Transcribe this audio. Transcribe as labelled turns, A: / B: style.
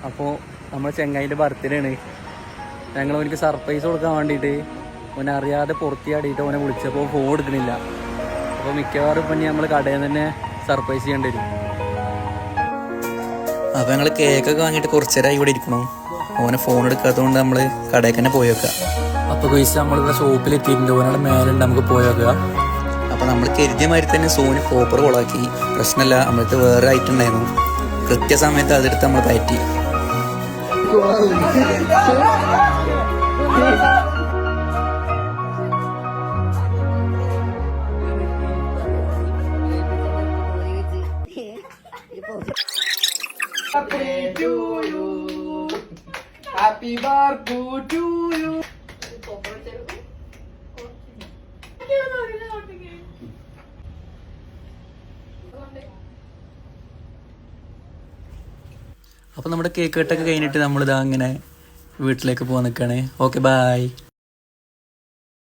A: അപ്പോൾ നമ്മുടെ ചെങ്ങായിൻ്റെ ബർത്ത്ഡേ ആണ്. ഞങ്ങൾ അവനക്ക് സർപ്രൈസ് കൊടുക്കാൻ വേണ്ടിയിട്ട് അവനെ അറിയാതെ പുറത്തിയാടിയിട്ട് അവനെ വിളിച്ചപ്പോൾ ഫോൺ എടുക്കണില്ല. അപ്പോൾ മിക്കവാറും ഇപ്പം നമ്മൾ കടയിൽ നിന്ന് തന്നെ സർപ്രൈസ് ചെയ്യേണ്ടി വരും. അപ്പോൾ ഞങ്ങൾ കേക്കൊക്കെ വാങ്ങിയിട്ട് കുറച്ച് നേരമായി ഇവിടെ ഇരിക്കണു. ഓനെ ഫോൺ എടുക്കാത്തതുകൊണ്ട് നമ്മൾ കടയിൽ തന്നെ പോയേക്കുക. അപ്പോൾ കഴിച്ച് നമ്മളിവിടെ ഷോപ്പിലെത്തിയിട്ടുണ്ട്. ഓനോട് മേലുണ്ട്, നമുക്ക് പോയേക്കുക. അപ്പോൾ നമ്മൾ കരുതിയ മാതിരി തന്നെ സോനി പോപ്പർ കൊളാക്കി. പ്രശ്നമില്ല, നമ്മൾക്ക് വേറെ ഐറ്റം ഉണ്ടായിരുന്നു. കൃത്യസമയത്ത് അതെടുത്ത് നമ്മൾ പറ്റി.
B: Happy birthday to you.
A: അപ്പോൾ നമ്മുടെ കേക്ക് കട്ടൊക്കെ കഴിഞ്ഞിട്ട് നമ്മളിതാ അങ്ങനെ വീട്ടിലേക്ക് പോകാൻ നിൽക്കുകയാണ്. Okay, by.